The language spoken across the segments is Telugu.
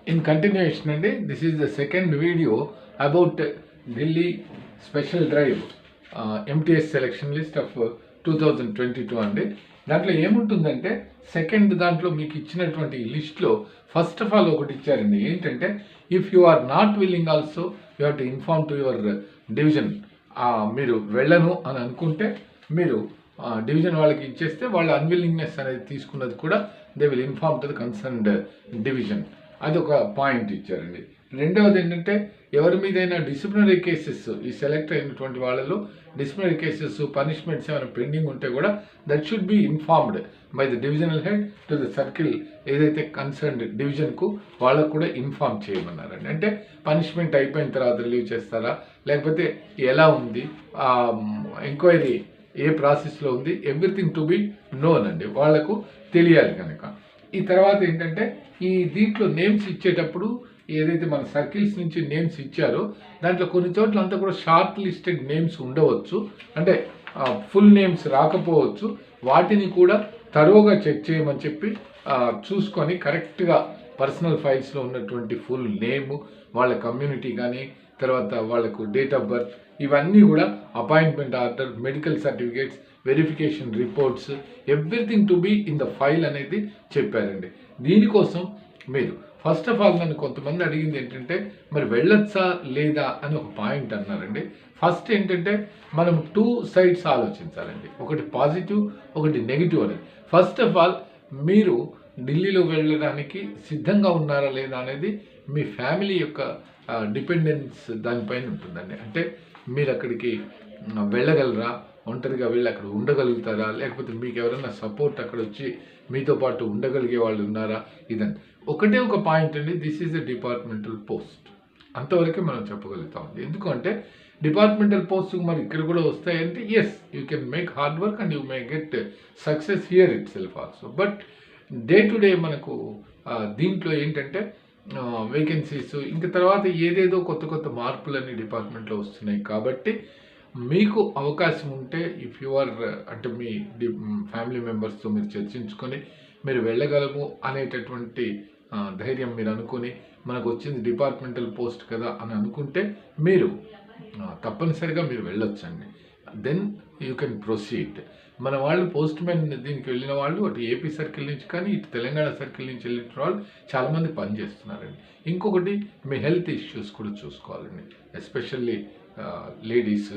In continuation, this is the second video about Delhi Special Drive MTS selection list of 2022 అండి. దాంట్లో ఏముంటుందంటే సెకండ్ దాంట్లో మీకు ఇచ్చినటువంటి లిస్ట్లో ఫస్ట్ ఆఫ్ ఆల్ ఒకటి ఇచ్చారండి. ఏంటంటే if you are not willing also you have to inform to your division. మీరు వెళ్ళను అని అనుకుంటే మీరు డివిజన్ వాళ్ళకి ఇచ్చేస్తే వాళ్ళ అన్విల్లింగ్నెస్ అనేది తీసుకున్నది కూడా they will inform to the concerned division. అది ఒక పాయింట్ ఇచ్చారండి. రెండవది ఏంటంటే ఎవరి మీదైనా డిసిప్లినరీ కేసెస్ ఈ సెలెక్ట్ అయినటువంటి వాళ్ళలో డిసిప్లినరీ కేసెస్ పనిష్మెంట్స్ ఏమైనా పెండింగ్ ఉంటే కూడా that should be informed by the divisional head to the circle ఏదైతే కన్సర్న్డ్ డివిజన్కు వాళ్ళకు కూడా ఇన్ఫార్మ్ చేయమన్నారండి. అంటే పనిష్మెంట్ అయిపోయిన తర్వాత రిలీవ్ చేస్తారా లేకపోతే ఎలా ఉంది, ఎంక్వైరీ ఏ ప్రాసెస్లో ఉంది, ఎవ్రీథింగ్ టు బి నోన్ అండి, వాళ్లకు తెలియాలి కనుక. ఈ తర్వాత ఏంటంటే ఈ దీంట్లో నేమ్స్ ఇచ్చేటప్పుడు ఏదైతే మన సర్కిల్స్ నుంచి నేమ్స్ ఇచ్చారో దాంట్లో కొన్ని చోట్ల అంతా కూడా షార్ట్ లిస్టెడ్ నేమ్స్ ఉండవచ్చు, అంటే ఫుల్ నేమ్స్ రాకపోవచ్చు. వాటిని కూడా తరోగా చెక్ చేయమని చెప్పి చూసుకొని కరెక్ట్గా పర్సనల్ ఫైల్స్లో ఉన్నటువంటి ఫుల్ నేము, వాళ్ళ కమ్యూనిటీ కానీ తర్వాత వాళ్ళకు డేట్ ఆఫ్ బర్త్ ఇవన్నీ కూడా appointment order, medical certificates, verification reports, everything to be in the file అనేది చెప్పారండి. దీనికోసం మీరు ఫస్ట్ ఆఫ్ ఆల్ నన్ను కొంతమంది అడిగింది ఏంటంటే మరి వెళ్ళొచ్చా లేదా అని ఒక పాయింట్ అన్నారండి. ఫస్ట్ ఏంటంటే మనం 2 సైడ్స్ ఆలోచించాలండి, ఒకటి పాజిటివ్ ఒకటి నెగిటివ్ అనేది. ఫస్ట్ ఆఫ్ ఆల్ మీరు ఢిల్లీలో వెళ్ళడానికి సిద్ధంగా ఉన్నారా లేదా అనేది మీ ఫ్యామిలీ యొక్క డిపెండెన్స్ దానిపైన ఉంటుందండి. అంటే మీరు అక్కడికి వెళ్ళగలరా, ఒంటరిగా వెళ్ళి అక్కడ ఉండగలుగుతారా, లేకపోతే మీకు ఎవరైనా సపోర్ట్ అక్కడ వచ్చి మీతో పాటు ఉండగలిగే వాళ్ళు ఉన్నారా, ఇదని ఒకటే ఒక పాయింట్ అండి. This is a departmental post, అంతవరకే మనం చెప్పగలుగుతాం. ఎందుకంటే డిపార్ట్మెంటల్ పోస్ట్ మరి ఇక్కడ కూడా వస్తాయంటే yes you can make hard work and you may get success here itself also. But day to day మనకు దీంట్లో ఏంటంటే వేకెన్సీస్ ఇంకా తర్వాత ఏదేదో కొత్త కొత్త మార్పులన్నీ డిపార్ట్మెంట్లో వస్తున్నాయి. కాబట్టి మీకు అవకాశం ఉంటే ఇఫ్ యు ఆర్ అంటే మీ ఫ్యామిలీ మెంబర్స్తో మీరు చర్చించుకొని మీరు వెళ్ళగలము అనేటటువంటి ధైర్యం మీరు అనుకొని మనకు వచ్చింది డిపార్ట్మెంటల్ పోస్ట్ కదా అని అనుకుంటే మీరు తప్పనిసరిగా మీరు వెళ్ళొచ్చండి. Then you can proceed. మన వాళ్ళు పోస్ట్ మ్యాన్ దీనికి వెళ్ళిన వాళ్ళు అటు ఏపీ సర్కిల్ నుంచి కానీ ఇటు తెలంగాణ సర్కిల్ నుంచి వెళ్ళిన వాళ్ళు చాలామంది పనిచేస్తున్నారండి. ఇంకొకటి మీ హెల్త్ ఇష్యూస్ కూడా చూసుకోవాలండి, ఎస్పెషల్లీ లేడీస్,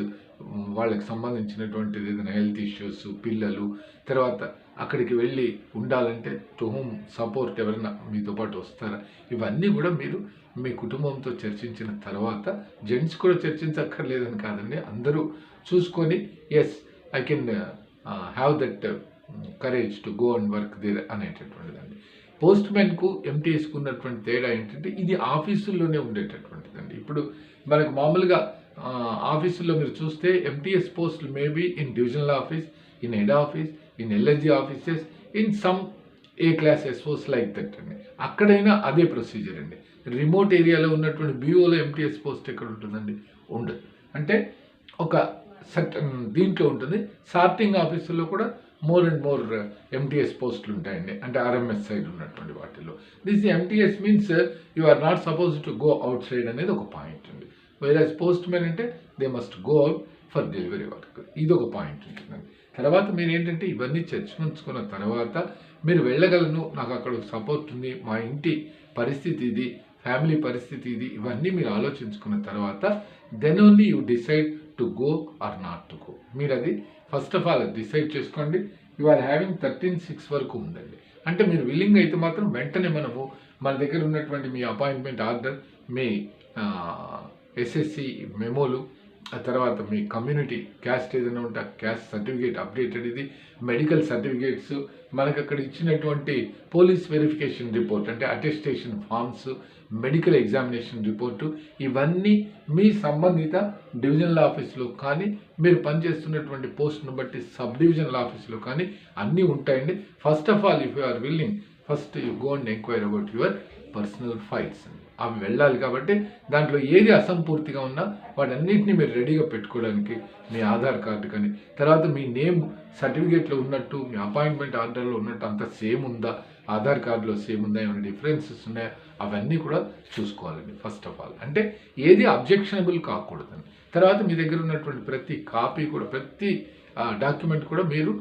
వాళ్ళకి సంబంధించినటువంటిది ఏదైనా హెల్త్ ఇష్యూస్, పిల్లలు, తర్వాత అక్కడికి వెళ్ళి ఉండాలంటే టు హోమ్ సపోర్ట్ ఎవరైనా మీతో పాటు వస్తారా, ఇవన్నీ కూడా మీరు మీ కుటుంబంతో చర్చించిన తర్వాత, జెంట్స్ కూడా చర్చించక్కర్లేదని కాదండి, అందరూ చూసుకొని yes I can have that courage to go and work there అనేటటువంటిదండి. పోస్ట్ మ్యాన్కు ఎంటీఎస్కు ఉన్నటువంటి తేడా ఏంటంటే ఇది ఆఫీసుల్లోనే ఉండేటటువంటిదండి. ఇప్పుడు మనకు మామూలుగా ఆఫీసుల్లో మీరు చూస్తే ఎంటీఎస్ పోస్టులు maybe in divisional office, in head office, in LSG offices, in some A class SOs like that అండి. అక్కడైనా అదే ప్రొసీజర్ అండి. రిమోట్ ఏరియాలో ఉన్నటువంటి బీఓలో ఎంటీఎస్ పోస్ట్ ఎక్కడ ఉంటుందండి? ఉండదు. అంటే ఒక దీంట్లో ఉంటుంది. సార్టింగ్ ఆఫీసుల్లో కూడా మోర్ అండ్ మోర్ ఎంటీఎస్ పోస్టులు ఉంటాయండి, అంటే ఆర్ఎంఎస్ సైడ్ ఉన్నటువంటి వాటిల్లో. This MTS means you are not suppose to go outside అనేది ఒక పాయింట్ అండి. వైరాజ్ పోస్ట్ మ్యాన్ అంటే they must go out for delivery work, ఇది ఒక పాయింట్ ఉంటుందండి. తర్వాత మీరు ఏంటంటే ఇవన్నీ చర్చించుకున్న తర్వాత మీరు వెళ్ళగలను, నాకు అక్కడ సపోర్ట్ ఉంది, మా ఇంటి పరిస్థితి ఇది, ఫ్యామిలీ పరిస్థితి ఇది, ఇవన్నీ మీరు ఆలోచించుకున్న తర్వాత then only you decide to go or not to go. మీరు అది ఫస్ట్ ఆఫ్ ఆల్ డిసైడ్ చేసుకోండి. యు ఆర్ హ్యావింగ్ 13/6 వరకు ఉందండి. అంటే మీరు విల్లింగ్ అయితే మాత్రం వెంటనే మన దగ్గర ఉన్నటువంటి మీ అపాయింట్మెంట్ ఆర్డర్, మీ ఎస్ఎస్సి మెమోలు, ఆ తర్వాత మీ కమ్యూనిటీ క్యాస్ట్ ఏదైనా ఉంటే క్యాస్ట్ సర్టిఫికేట్ అప్డేటెడ్, ఇది మెడికల్ సర్టిఫికేట్స్, మనకు అక్కడ ఇచ్చినటువంటి పోలీస్ వెరిఫికేషన్ రిపోర్ట్ అంటే attestation forms, medical examination report, ఇవన్నీ మీ సంబంధిత డివిజనల్ ఆఫీస్లో కానీ మీరు పనిచేస్తున్నటువంటి పోస్ట్ను బట్టి సబ్ డివిజనల్ ఆఫీస్లో కానీ అన్నీ ఉంటాయండి. First of all if you are willing first you go and enquire about your personal files అండి. అవి వెళ్ళాలి. కాబట్టి దాంట్లో ఏది అసంపూర్తిగా ఉన్నా వాటన్నిటిని మీరు రెడీగా పెట్టుకోవడానికి మీ ఆధార్ కార్డు కానీ, తర్వాత మీ నేమ్ సర్టిఫికేట్లో ఉన్నట్టు మీ అపాయింట్మెంట్ ఆర్డర్లో ఉన్నట్టు అంత సేమ్ ఉందా, ఆధార్ కార్డులో సేమ్ ఉందా, ఏమైనా డిఫరెన్సెస్ ఉన్నాయా, అవన్నీ కూడా చూసుకోవాలండి ఫస్ట్ ఆఫ్ ఆల్. అంటే ఏది అబ్జెక్షనబుల్ కాకూడదండి. తర్వాత మీ దగ్గర ఉన్నటువంటి ప్రతి కాపీ కూడా, ప్రతి డాక్యుమెంట్ కూడా మీరు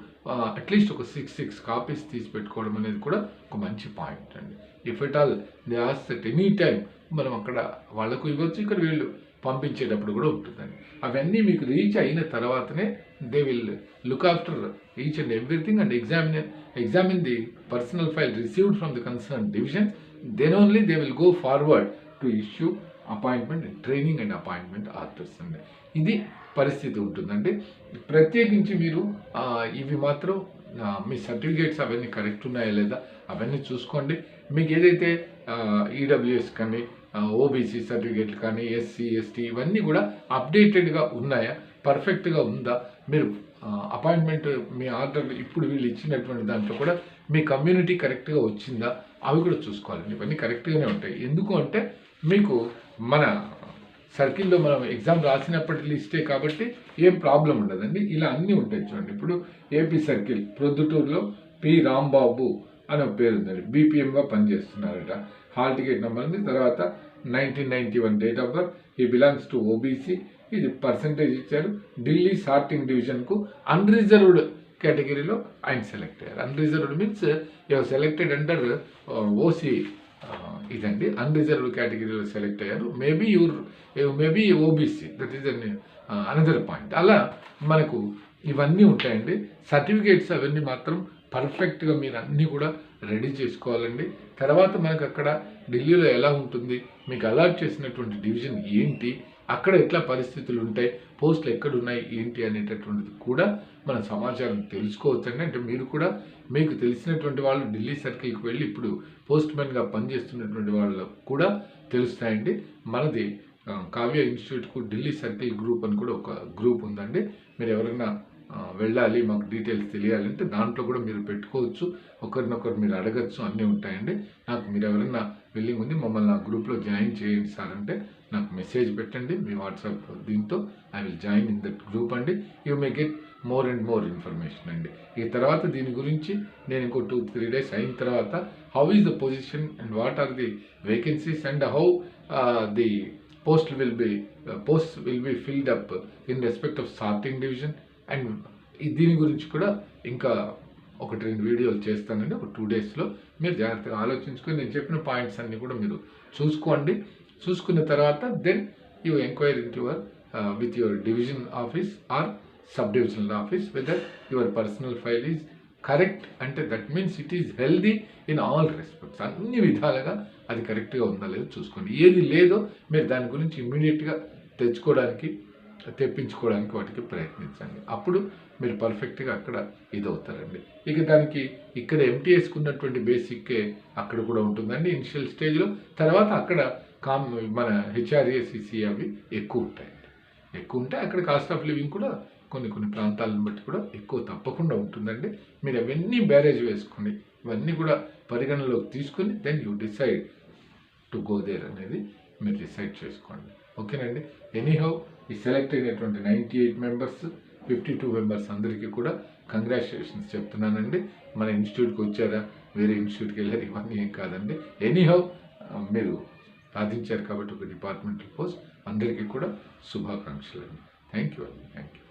అట్లీస్ట్ ఒక 6 కాపీస్ తీసి పెట్టుకోవడం అనేది కూడా ఒక మంచి పాయింట్ అండి. If at all they ask at any time మనం అక్కడ వాళ్ళకు ఇవ్వచ్చు, ఇక్కడ వీళ్ళు పంపించేటప్పుడు కూడా ఉంటుందండి. అవన్నీ మీకు రీచ్ అయిన తర్వాతనే they will look after each and everything and examine the personal file received from the concerned division. Then only they will go forward to issue appointment and training and appointment orders అండి. ఇది పరిస్థితి ఉంటుందండి. ప్రత్యేకించి మీరు ఇవి మాత్రం మీ సర్టిఫికేట్స్ అవన్నీ కరెక్ట్ ఉన్నాయా లేదా అవన్నీ చూసుకోండి. మీకు ఏదైతే ఈడబ్ల్యూఎస్ కానీ ఓబీసీ సర్టిఫికేట్లు కానీ ఎస్సీ ఎస్టీ ఇవన్నీ కూడా అప్డేటెడ్గా ఉన్నాయా, పర్ఫెక్ట్గా ఉందా, మీరు అపాయింట్మెంట్ మీ ఆర్డర్ ఇప్పుడు వీళ్ళు ఇచ్చినటువంటి దాంట్లో కూడా మీ కమ్యూనిటీ కరెక్ట్గా వచ్చిందా అవి కూడా చూసుకోవాలండి. ఇవన్నీ కరెక్ట్గానే ఉంటాయి. ఎందుకు అంటే మీకు మన సర్కిల్లో మనం ఎగ్జామ్ రాసినప్పటి లిస్టే కాబట్టి ఏం ప్రాబ్లం ఉండదండి. ఇలా అన్నీ ఉంటాయి చూడండి. ఇప్పుడు ఏపీ సర్కిల్ ప్రొద్దుటూరులో పి రాంబాబు అనే పేరు ఉందండి. బీపీఎంగా పనిచేస్తున్నారట. హాల్ టికెట్ నెంబర్ ఉంది. తర్వాత 1991 డేట్ ఆఫ్ బర్త్. ఈ బిలాంగ్స్ టు ఓబీసీ. ఇది పర్సంటేజ్ ఇచ్చారు. ఢిల్లీ సార్టింగ్ డివిజన్కు అన్రిజర్వ్డ్ కేటగిరీలో ఆయన సెలెక్ట్ అయ్యారు. Unreserved means your selected under OC ఇదండి. అన్రిజర్వ్డ్ కేటగిరీలో సెలెక్ట్ అయ్యారు. Maybe OBC, that is another point. అలా మనకు ఇవన్నీ ఉంటాయండి. సర్టిఫికేట్స్ అవన్నీ మాత్రం పర్ఫెక్ట్గా మీరు అన్నీ కూడా రెడీ చేసుకోవాలండి. తర్వాత మనకు అక్కడ ఢిల్లీలో ఎలా ఉంటుంది, మీకు అలాట్ చేసినటువంటి డివిజన్ ఏంటి, అక్కడ ఎట్లా పరిస్థితులు ఉంటాయి, పోస్టులు ఎక్కడున్నాయి ఏంటి అనేటటువంటిది కూడా మన సమాచారం తెలుసుకోవచ్చండి. అంటే మీరు కూడా మీకు తెలిసినటువంటి వాళ్ళు ఢిల్లీ సర్కిల్కి వెళ్ళి ఇప్పుడు పోస్ట్ మ్యాన్గా పనిచేస్తున్నటువంటి వాళ్ళు కూడా తెలుస్తాయండి. మనది కావ్య ఇన్స్టిట్యూట్కు ఢిల్లీ సర్కిల్ గ్రూప్ అని కూడా ఒక గ్రూప్ ఉందండి. మీరు ఎవరైనా వెళ్ళాలి, మాకు డీటెయిల్స్ తెలియాలంటే దాంట్లో కూడా మీరు పెట్టుకోవచ్చు. ఒకరినొకరు మీరు అడగచ్చు, అన్నీ ఉంటాయండి. నాకు మీరు ఎవరైనా విల్లింగ్ ఉంది మమ్మల్ని ఆ గ్రూప్లో జాయిన్ చేయండి సార్ అంటే నాకు మెసేజ్ పెట్టండి మీ వాట్సాప్ దీంతో. I will join in that group అండి. You may get more and more information అండి. ఈ తర్వాత దీని గురించి నేను ఇంకో 2-3 డేస్ అయిన తర్వాత how is the position and what are the vacancies and how the posts will be filled up in respect of sorting division and దీని గురించి కూడా ఇంకా 1-2 వీడియోలు చేస్తానండి ఒక 2 డేస్లో. మీరు జాగ్రత్తగా ఆలోచించుకొని నేను చెప్పిన పాయింట్స్ అన్నీ కూడా మీరు చూసుకోండి. చూసుకున్న తర్వాత then you enquiry in your with your division office or sub divisional office whether your personal file is correct. అంటే that means it is healthy in all respects. అన్ని విధాలుగా అది కరెక్ట్గా ఉందా లేదో చూసుకోండి. ఏది లేదో మీరు దాని గురించి ఇమ్మీడియట్గా తెప్పించుకోవడానికి వాటికి ప్రయత్నించండి. అప్పుడు మీరు పర్ఫెక్ట్గా అక్కడ ఇదవుతారండి. ఇక దానికి ఇక్కడ ఎంటీఎస్కి ఉన్నటువంటి బేసిక్కే అక్కడ కూడా ఉంటుందండి ఇనిషియల్ స్టేజ్లో. తర్వాత అక్కడ మన హెచ్ఆర్ఏసిసి అవి ఎక్కువ ఉంటాయండి. ఎక్కువ ఉంటాయి. అక్కడ కాస్ట్ ఆఫ్ లివింగ్ కూడా కొన్ని ప్రాంతాలను బట్టి కూడా ఎక్కువ తప్పకుండా ఉంటుందండి. మీరు అవన్నీ బ్యారేజ్ వేసుకోండి. ఇవన్నీ కూడా పరిగణలోకి తీసుకుని then you decide to go there అనేది మీరు డిసైడ్ చేసుకోండి. ఓకేనండి. ఎనీహౌ ఈ సెలెక్ట్ అయినటువంటి 98 మెంబర్స్ 52 మెంబర్స్ అందరికీ కూడా కంగ్రాచులేషన్స్ చెప్తున్నానండి. మన ఇన్స్టిట్యూట్కి వచ్చారా, వేరే ఇన్స్టిట్యూట్కి వెళ్ళారు, ఇవన్నీ ఏం కాదండి. ఎనీహౌ మీరు సాధించారు కాబట్టి ఒక డిపార్ట్మెంటల్ పోస్ట్. అందరికీ కూడా శుభాకాంక్షలు అండి. థ్యాంక్ యూ అండి. Thank you.